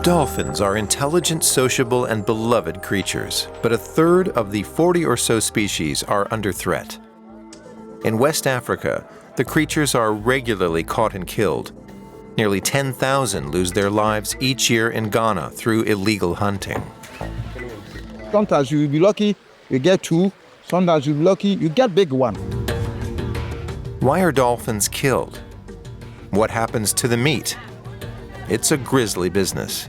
Dolphins are intelligent, sociable, and beloved creatures, but a third of the 40 or so species are under threat. In West Africa, the creatures are regularly caught and killed. Nearly 10,000 lose their lives each year in Ghana through illegal hunting. Sometimes you'll be lucky, you get two. Sometimes you'll be lucky, you get big one. Why are dolphins killed? What happens to the meat? It's a grisly business.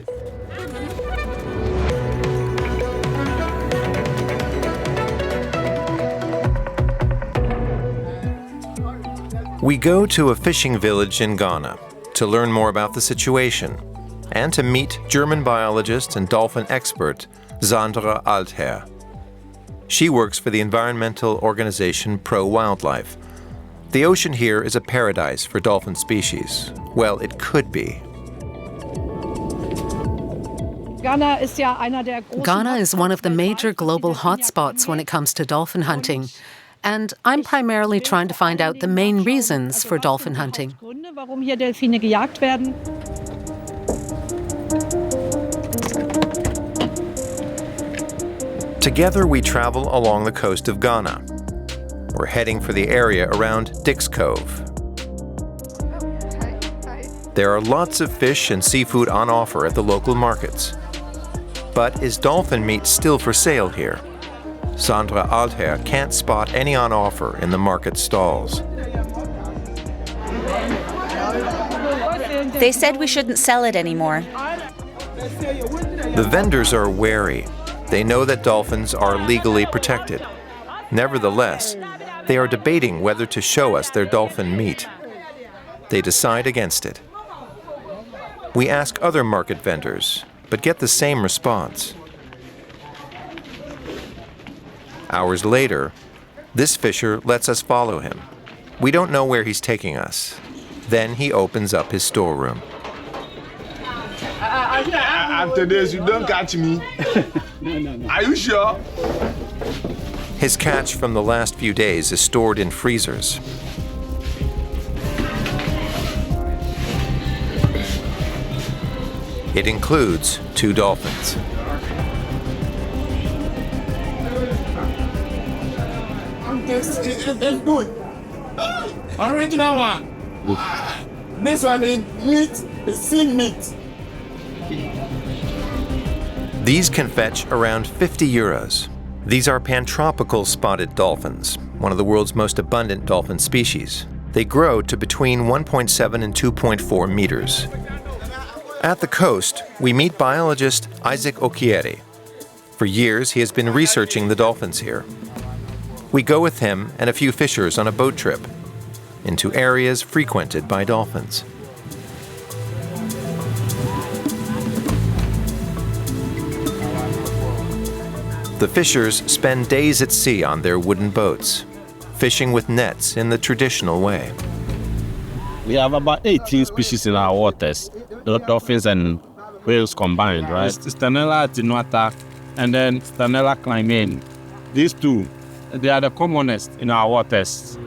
We go to a fishing village in Ghana to learn more about the situation and to meet German biologist and dolphin expert Sandra Altherr. She works for the environmental organization Pro-Wildlife. The ocean here is a paradise for dolphin species. Well, it could be. Ghana is one of the major global hotspots when it comes to dolphin hunting. And I'm primarily trying to find out the main reasons for dolphin hunting. Together we travel along the coast of Ghana. We're heading for the area around Dixcove. There are lots of fish and seafood on offer at the local markets. But is dolphin meat still for sale here? Sandra Altherr can't spot any on offer in the market stalls. They said we shouldn't sell it anymore. The vendors are wary. They know that dolphins are legally protected. Nevertheless, they are debating whether to show us their dolphin meat. They decide against it. We ask other market vendors, but get the same response. Hours later, this fisher lets us follow him. We don't know where he's taking us. Then he opens up his storeroom. After this, you don't catch me. No. Are you sure? His catch from the last few days is stored in freezers. It includes 2 dolphins. It's good. Original one. This one is meat, it's sea meat. These can fetch around 50 euros. These are pantropical spotted dolphins, one of the world's most abundant dolphin species. They grow to between 1.7 and 2.4 meters. At the coast, we meet biologist Isaac Okiere. For years, he has been researching the dolphins here. We go with him and a few fishers on a boat trip into areas frequented by dolphins. The fishers spend days at sea on their wooden boats, fishing with nets in the traditional way. We have about 18 species in our waters, the dolphins and whales combined, right? Sternella attenuata and then Sternella climene. These two, they are the commonest in our waters.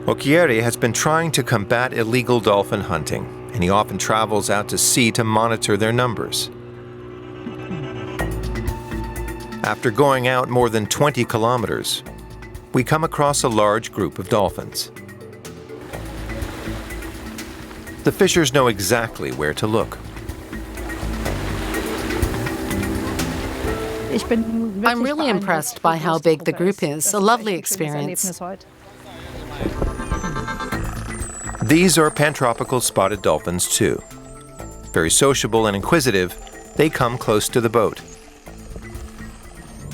Okiere has been trying to combat illegal dolphin hunting, and he often travels out to sea to monitor their numbers. After going out more than 20 kilometers, we come across a large group of dolphins. The fishers know exactly where to look. I'm really impressed by how big the group is. A lovely experience. These are pantropical spotted dolphins too. Very sociable and inquisitive, they come close to the boat.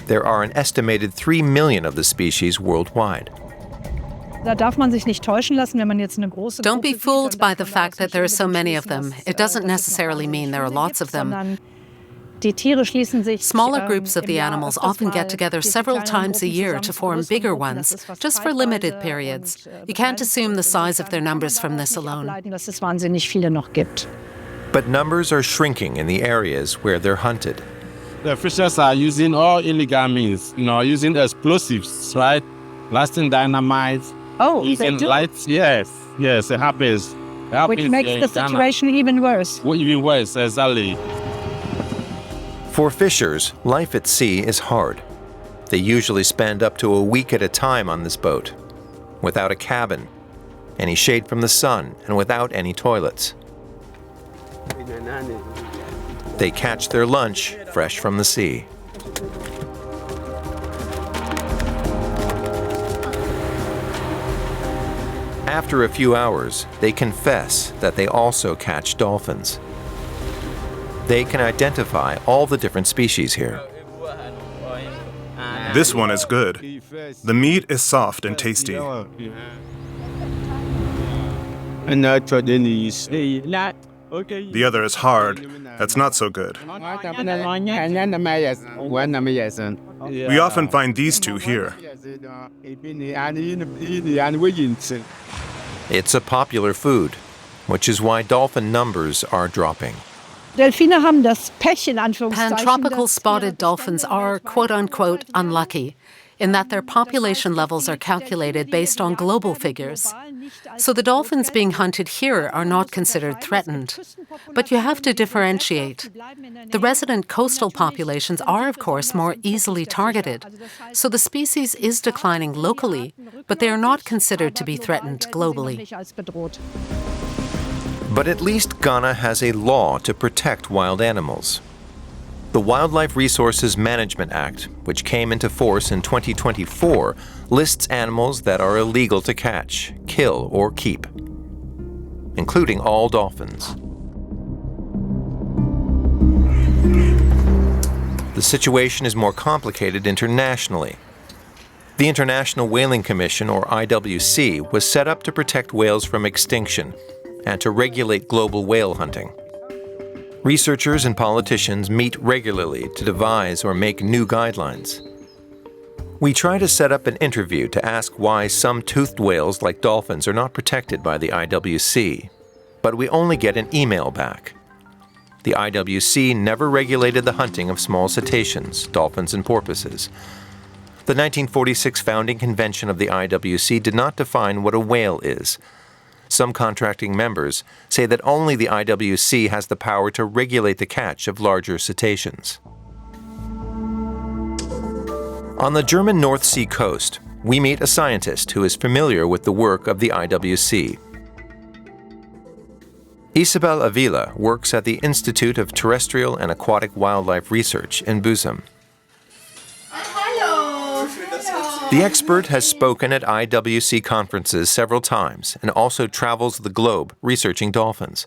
There are an estimated 3 million of the species worldwide. Don't be fooled by the fact that there are so many of them. It doesn't necessarily mean there are lots of them. Smaller groups of the animals often get together several times a year to form bigger ones, just for limited periods. You can't assume the size of their numbers from this alone. But numbers are shrinking in the areas where they're hunted. The fishers are using all illegal means, using explosives, right? Blasting dynamite. Oh, using they do? lights. Yes, it happens. Which makes the situation even worse. Even worse, exactly. For fishers, life at sea is hard. They usually spend up to a week at a time on this boat, without a cabin, any shade from the sun, and without any toilets. They catch their lunch fresh from the sea. After a few hours, they confess that they also catch dolphins. They can identify all the different species here. This one is good. The meat is soft and tasty. The other is hard. That's not so good. We often find these two here. It's a popular food, which is why dolphin numbers are dropping. Pantropical spotted dolphins are, quote-unquote, unlucky, in that their population levels are calculated based on global figures. So the dolphins being hunted here are not considered threatened. But you have to differentiate. The resident coastal populations are, of course, more easily targeted. So the species is declining locally, but they are not considered to be threatened globally. But at least Ghana has a law to protect wild animals. The Wildlife Resources Management Act, which came into force in 2024, lists animals that are illegal to catch, kill, or keep, including all dolphins. The situation is more complicated internationally. The International Whaling Commission, or IWC, was set up to protect whales from extinction and to regulate global whale hunting. Researchers and politicians meet regularly to devise or make new guidelines. We try to set up an interview to ask why some toothed whales like dolphins are not protected by the IWC, but we only get an email back. The IWC never regulated the hunting of small cetaceans, dolphins and porpoises. The 1946 founding convention of the IWC did not define what a whale is. Some contracting members say that only the IWC has the power to regulate the catch of larger cetaceans. On the German North Sea coast, we meet a scientist who is familiar with the work of the IWC. Isabel Avila works at the Institute of Terrestrial and Aquatic Wildlife Research in Busum. The expert has spoken at IWC conferences several times and also travels the globe researching dolphins.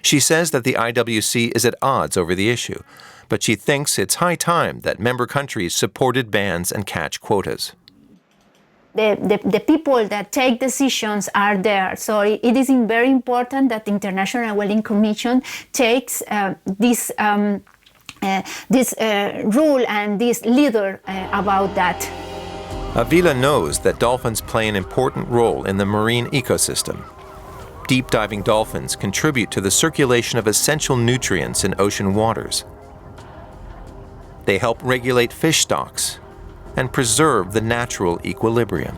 She says that the IWC is at odds over the issue, but she thinks it's high time that member countries supported bans and catch quotas. The people that take decisions are there. So it is very important that the International Whaling Commission takes this rule and this leader about that. Avila knows that dolphins play an important role in the marine ecosystem. Deep-diving dolphins contribute to the circulation of essential nutrients in ocean waters. They help regulate fish stocks and preserve the natural equilibrium.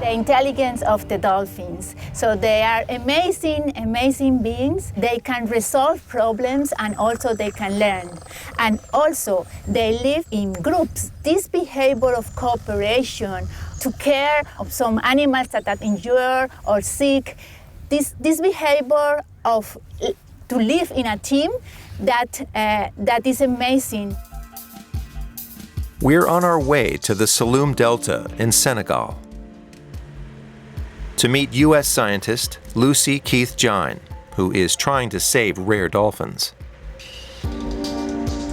The intelligence of the dolphins. So they are amazing beings. They can resolve problems and also they can learn. And also they live in groups. This behavior of cooperation to care of some animals that are injured or sick, this behavior of to live in a team, that is amazing. We're on our way to the Saloum Delta in Senegal to meet U.S. scientist Lucy Keith Jine, who is trying to save rare dolphins.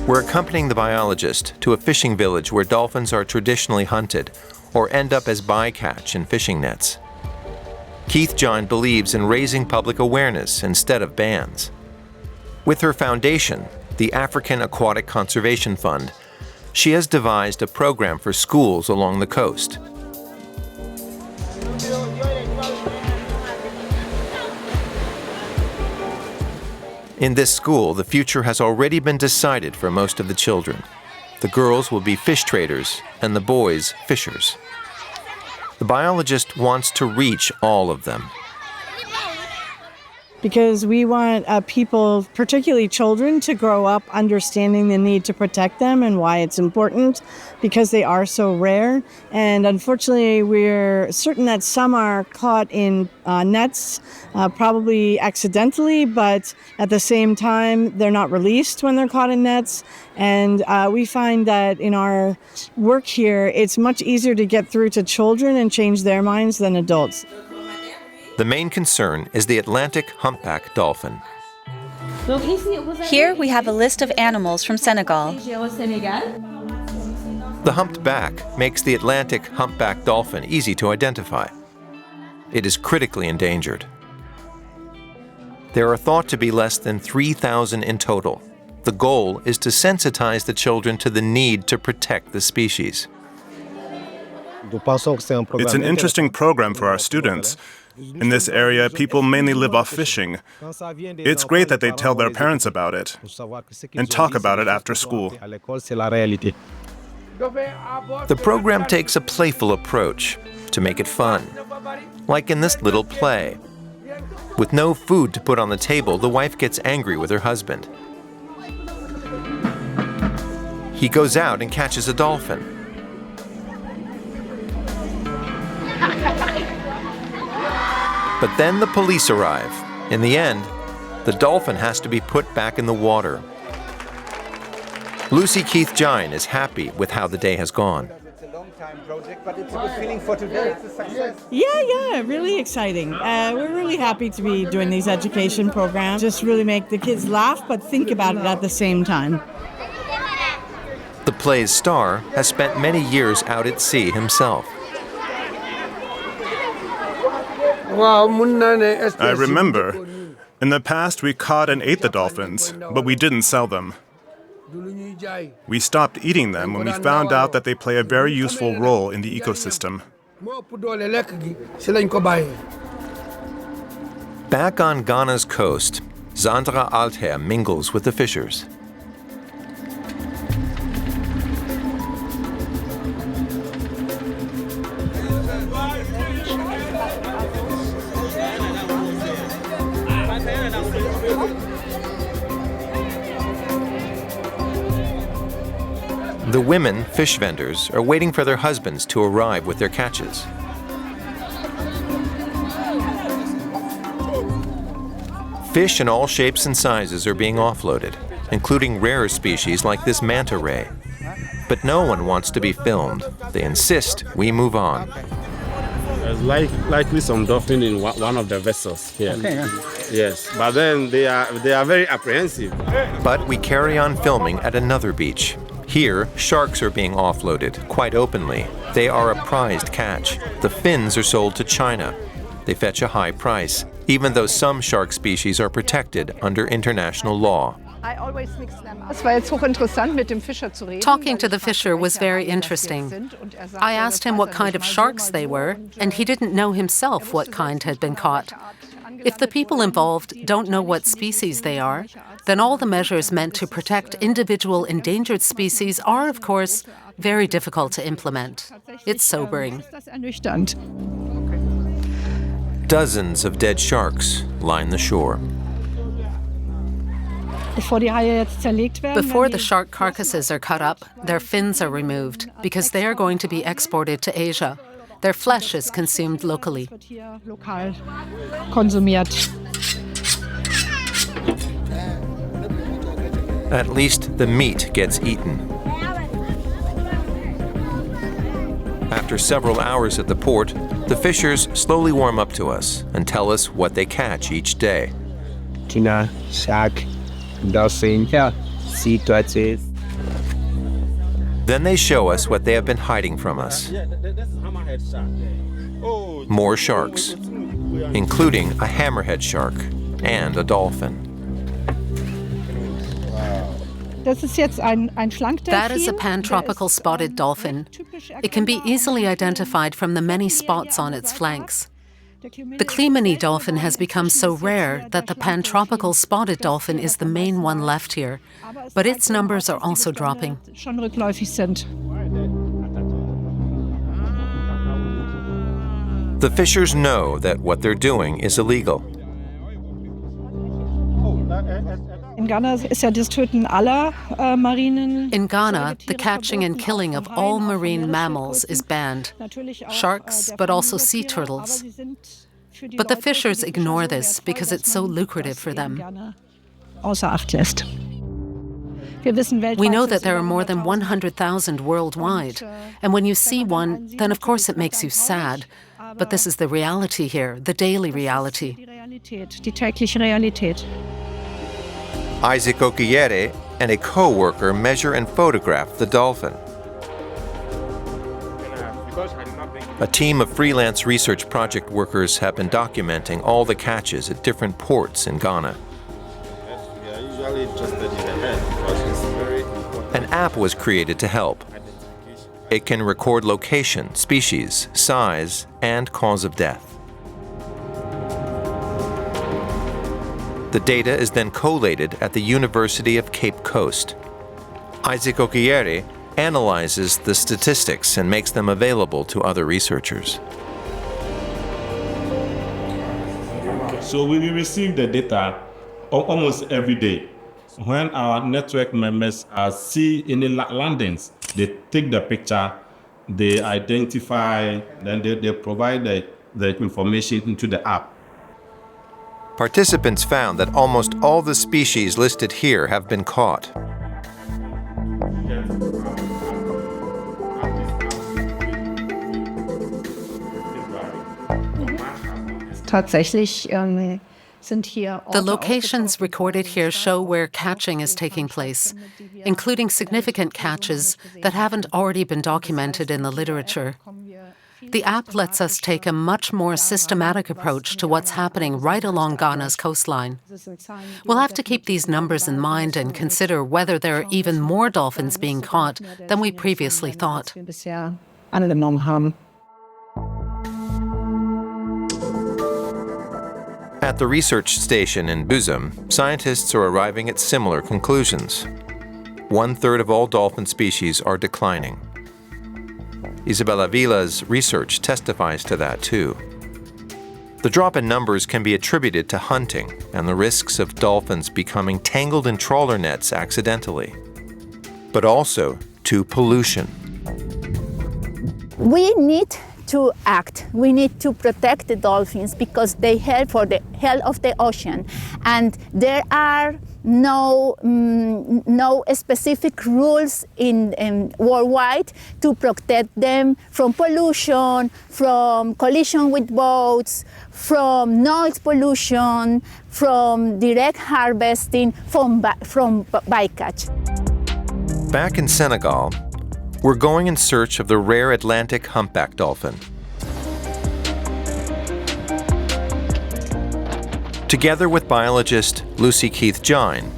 We're accompanying the biologist to a fishing village where dolphins are traditionally hunted or end up as bycatch in fishing nets. Keith Jine believes in raising public awareness instead of bans. With her foundation, the African Aquatic Conservation Fund, she has devised a program for schools along the coast. In this school, the future has already been decided for most of the children. The girls will be fish traders and the boys fishers. The biologist wants to reach all of them. because we want people, particularly children, to grow up understanding the need to protect them and why it's important, because they are so rare. And unfortunately, we're certain that some are caught in nets, probably accidentally, but at the same time, they're not released when they're caught in nets. And we find that in our work here, it's much easier to get through to children and change their minds than adults. The main concern is the Atlantic humpback dolphin. Here we have a list of animals from Senegal. The humped back makes the Atlantic humpback dolphin easy to identify. It is critically endangered. There are thought to be less than 3,000 in total. The goal is to sensitize the children to the need to protect the species. It's an interesting program for our students. In this area, people mainly live off fishing. It's great that they tell their parents about it and talk about it after school. The program takes a playful approach to make it fun, like in this little play. With no food to put on the table, the wife gets angry with her husband. He goes out and catches a dolphin. But then the police arrive. In the end, the dolphin has to be put back in the water. Lucy Keith Jine is happy with how the day has gone. It's a long-time project, but it's a good feeling for today. It's a success. Yeah, really exciting. We're really happy to be doing these education programs. Just really make the kids laugh, but think about it at the same time. The play's star has spent many years out at sea himself. I remember, in the past we caught and ate the dolphins, but we didn't sell them. We stopped eating them when we found out that they play a very useful role in the ecosystem. Back on Ghana's coast, Sandra Alther mingles with the fishers. The women fish vendors are waiting for their husbands to arrive with their catches. Fish in all shapes and sizes are being offloaded, including rare species like this manta ray. But no one wants to be filmed. They insist we move on. There's likely some dolphin in one of the vessels here. Okay, yeah. Yes, but then they are very apprehensive. But we carry on filming at another beach. Here, sharks are being offloaded quite openly. They are a prized catch. The fins are sold to China. They fetch a high price, even though some shark species are protected under international law. Talking to the fisher was very interesting. I asked him what kind of sharks they were, and he didn't know himself what kind had been caught. If the people involved don't know what species they are, then all the measures meant to protect individual endangered species are, of course, very difficult to implement. It's sobering. Dozens of dead sharks line the shore. Before the shark carcasses are cut up, their fins are removed because they are going to be exported to Asia. Their flesh is consumed locally. At least the meat gets eaten. After several hours at the port, the fishers slowly warm up to us and tell us what they catch each day. Tuna, shark, dolphin, sea turtles. Then they show us what they have been hiding from us. More sharks, including a hammerhead shark and a dolphin. That is a pantropical spotted dolphin. It can be easily identified from the many spots on its flanks. The Clemeny dolphin has become so rare that the pantropical spotted dolphin is the main one left here, but its numbers are also dropping. The fishers know that what they're doing is illegal. In Ghana, the catching and killing of all marine mammals is banned. Sharks, but also sea turtles. But the fishers ignore this because it's so lucrative for them. We know that there are more than 100,000 worldwide. And when you see one, then of course it makes you sad. But this is the reality here, the daily reality. Isaac Okiere and a co-worker measure and photograph the dolphin. A team of freelance research project workers have been documenting all the catches at different ports in Ghana. An app was created to help. It can record location, species, size, and cause of death. The data is then collated at the University of Cape Coast. Isaac Okiere analyzes the statistics and makes them available to other researchers. So we will receive the data almost every day. When our network members see any landings, they take the picture, they identify, then they provide the information into the app. Participants found that almost all the species listed here have been caught. The locations recorded here show where catching is taking place, including significant catches that haven't already been documented in the literature. The app lets us take a much more systematic approach to what's happening right along Ghana's coastline. We'll have to keep these numbers in mind and consider whether there are even more dolphins being caught than we previously thought. At the research station in Buzum, scientists are arriving at similar conclusions. 1/3 of all dolphin species are declining. Isabella Vila's research testifies to that too. The drop in numbers can be attributed to hunting and the risks of dolphins becoming tangled in trawler nets accidentally, but also to pollution. We need to act. We need to protect the dolphins because they help for the health of the ocean, and there are no specific rules in worldwide to protect them from pollution, from collision with boats, from noise pollution, from direct harvesting, from bycatch. Back in Senegal, we're going in search of the rare Atlantic humpback dolphin. Together with biologist Lucy Keith-Jine,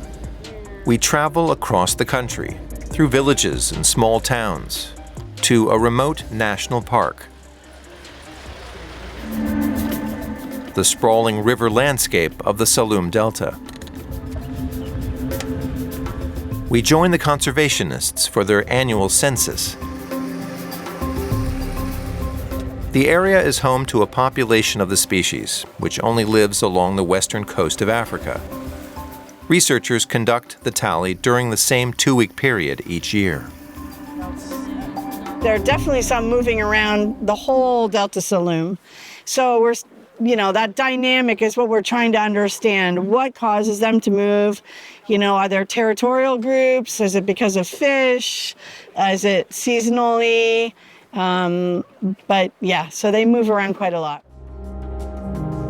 we travel across the country, through villages and small towns, to a remote national park. The sprawling river landscape of the Saloum Delta. We join the conservationists for their annual census. The area is home to a population of the species, which only lives along the western coast of Africa. Researchers conduct the tally during the same 2-week period each year. There are definitely some moving around the whole Delta Saloum. So that dynamic is what we're trying to understand. What causes them to move? Are there territorial groups? Is it because of fish? Is it seasonally? So they move around quite a lot.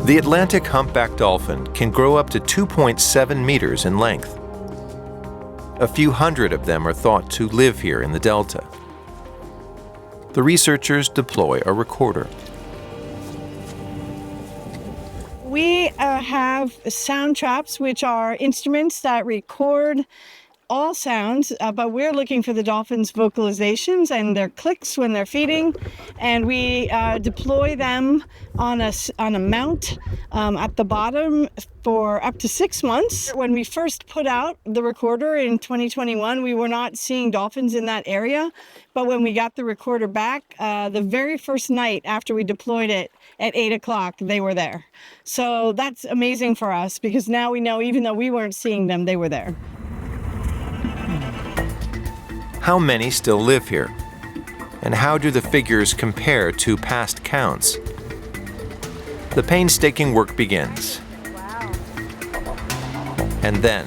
The Atlantic humpback dolphin can grow up to 2.7 meters in length. A few hundred of them are thought to live here in the Delta. The researchers deploy a recorder. We have sound traps, which are instruments that record all sounds, but we're looking for the dolphins' vocalizations and their clicks when they're feeding, and we deploy them on a mount at the bottom for up to 6 months. When we first put out the recorder in 2021, we were not seeing dolphins in that area, but when we got the recorder back, the very first night after we deployed it, at 8 o'clock, they were there. So that's amazing for us because now we know even though we weren't seeing them, they were there. How many still live here? And how do the figures compare to past counts? The painstaking work begins. Wow. And then,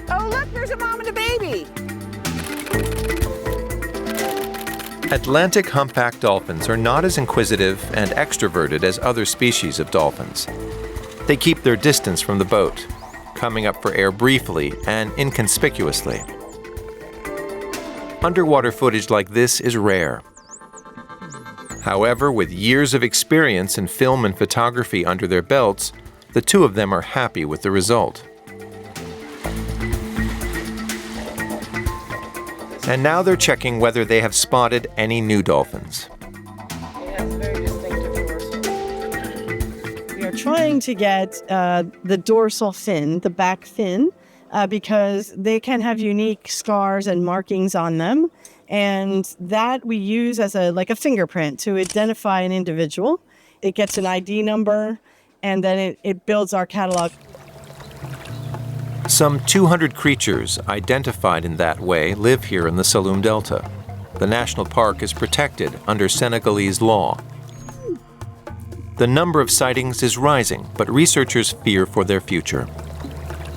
Oh, look, there's a mom and a baby. Atlantic humpback dolphins are not as inquisitive and extroverted as other species of dolphins. They keep their distance from the boat, coming up for air briefly and inconspicuously. Underwater footage like this is rare. However, with years of experience in film and photography under their belts, the two of them are happy with the result. And now they're checking whether they have spotted any new dolphins. We are trying to get the dorsal fin, the back fin, because they can have unique scars and markings on them. And that we use as a fingerprint to identify an individual. It gets an ID number, and then it builds our catalog. Some 200 creatures identified in that way live here in the Saloum Delta. The national park is protected under Senegalese law. The number of sightings is rising, but researchers fear for their future.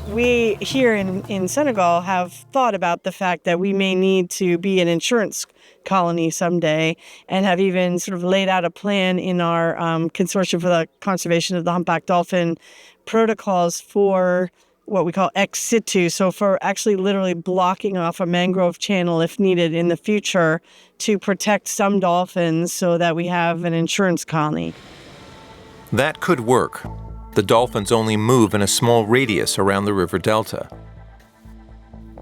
We here in Senegal have thought about the fact that we may need to be an insurance colony someday and have even sort of laid out a plan in our Consortium for the Conservation of the Humpback Dolphin protocols for what we call ex situ, so for actually literally blocking off a mangrove channel if needed in the future to protect some dolphins so that we have an insurance colony. That could work. The dolphins only move in a small radius around the river delta.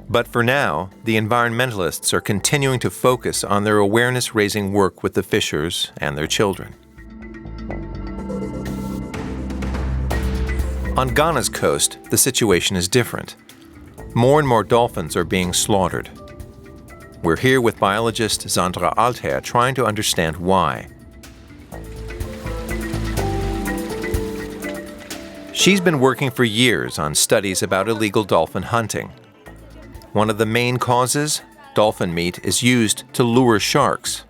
But for now, the environmentalists are continuing to focus on their awareness-raising work with the fishers and their children. On Ghana's coast, the situation is different. More and more dolphins are being slaughtered. We're here with biologist Zandra Alther trying to understand why. She's been working for years on studies about illegal dolphin hunting. One of the main causes, dolphin meat is used to lure sharks.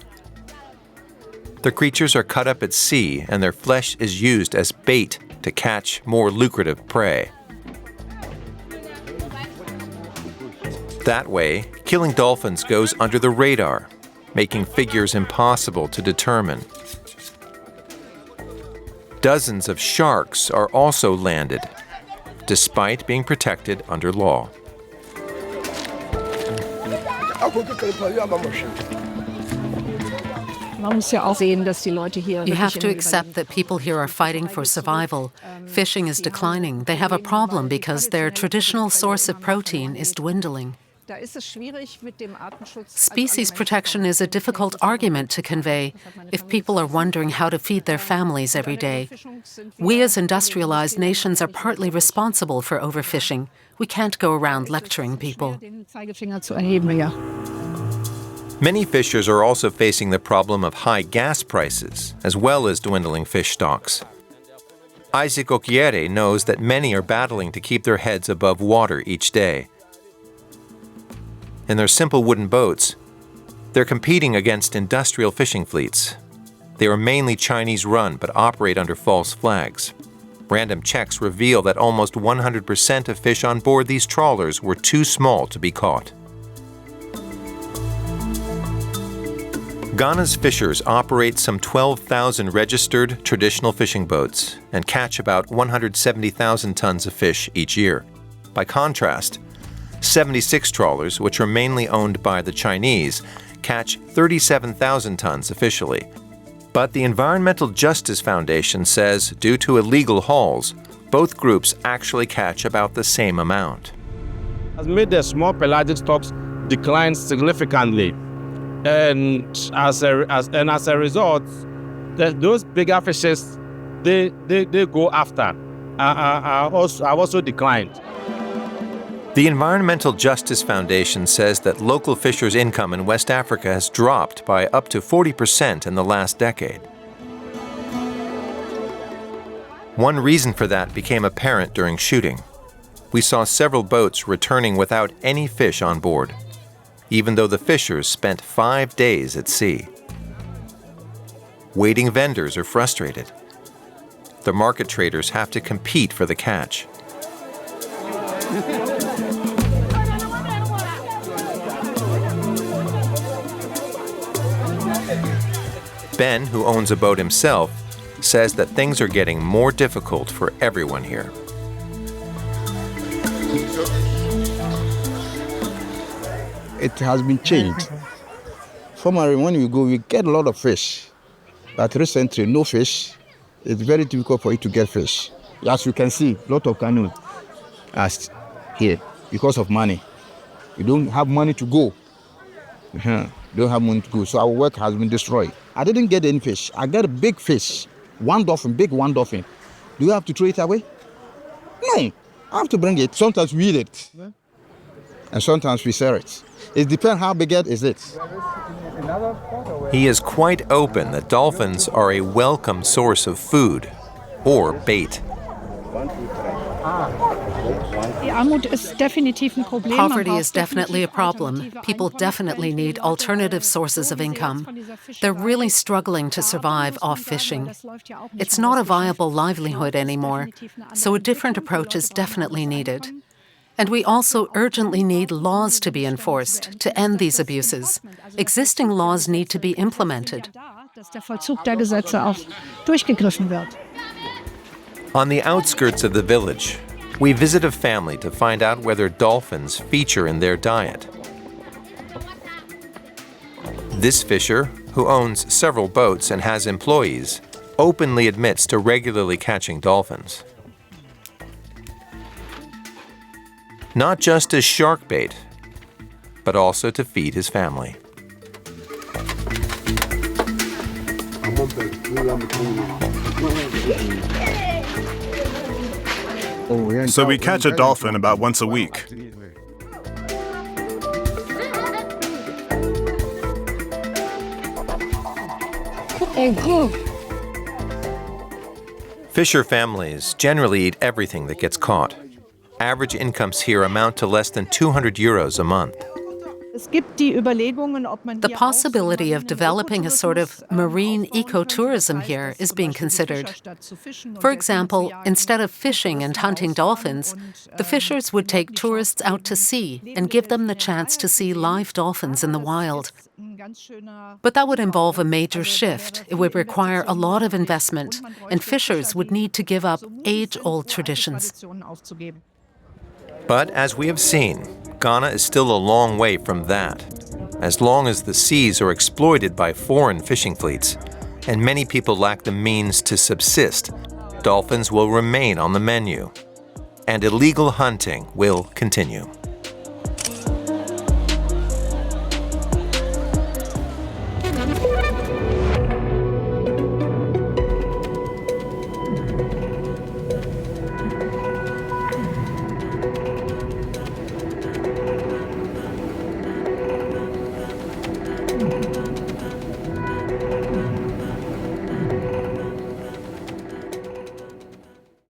The creatures are cut up at sea and their flesh is used as bait to catch more lucrative prey. That way, killing dolphins goes under the radar, making figures impossible to determine. Dozens of sharks are also landed, despite being protected under law. You have to accept that people here are fighting for survival. Fishing is declining. They have a problem because their traditional source of protein is dwindling. Species protection is a difficult argument to convey if people are wondering how to feed their families every day. We as industrialized nations are partly responsible for overfishing. We can't go around lecturing people. Many fishers are also facing the problem of high gas prices, as well as dwindling fish stocks. Isaac Okiere knows that many are battling to keep their heads above water each day. In their simple wooden boats, they're competing against industrial fishing fleets. They are mainly Chinese-run but operate under false flags. Random checks reveal that almost 100% of fish on board these trawlers were too small to be caught. Ghana's fishers operate some 12,000 registered traditional fishing boats and catch about 170,000 tons of fish each year. By contrast, 76 trawlers, which are mainly owned by the Chinese, catch 37,000 tons officially. But the Environmental Justice Foundation says due to illegal hauls, both groups actually catch about the same amount. Has made the small pelagic stocks decline significantly. And as a result, those bigger fishes, they go after, have also declined. The Environmental Justice Foundation says that local fishers' income in West Africa has dropped by up to 40% in the last decade. One reason for that became apparent during shooting. We saw several boats returning without any fish on board, even though the fishers spent 5 days at sea. Waiting vendors are frustrated. The market traders have to compete for the catch. Ben, who owns a boat himself, says that things are getting more difficult for everyone here. It has been changed. Formerly, when you go, we get a lot of fish. But recently, no fish. It's very difficult for you to get fish. As you can see, a lot of canoes are here because of money. You don't have money to go. You don't have money to go. So our work has been destroyed. I didn't get any fish. I got a big fish. One dolphin, big one dolphin. Do you have to throw it away? No. I have to bring it. Sometimes we eat it. And sometimes we sell it. It depends how big it is. He is quite open that dolphins are a welcome source of food or bait. Poverty is definitely a problem. People definitely need alternative sources of income. They're really struggling to survive off fishing. It's not a viable livelihood anymore, so a different approach is definitely needed. And we also urgently need laws to be enforced to end these abuses. Existing laws need to be implemented. On the outskirts of the village, we visit a family to find out whether dolphins feature in their diet. This fisher, who owns several boats and has employees, openly admits to regularly catching dolphins. Not just as shark bait, but also to feed his family. So we catch a dolphin about once a week. Fisher families generally eat everything that gets caught. Average incomes here amount to less than 200 euros a month. The possibility of developing a sort of marine ecotourism here is being considered. For example, instead of fishing and hunting dolphins, the fishers would take tourists out to sea and give them the chance to see live dolphins in the wild. But that would involve a major shift. It would require a lot of investment, and fishers would need to give up age-old traditions. But as we have seen, Ghana is still a long way from that. As long as the seas are exploited by foreign fishing fleets, and many people lack the means to subsist, dolphins will remain on the menu, and illegal hunting will continue.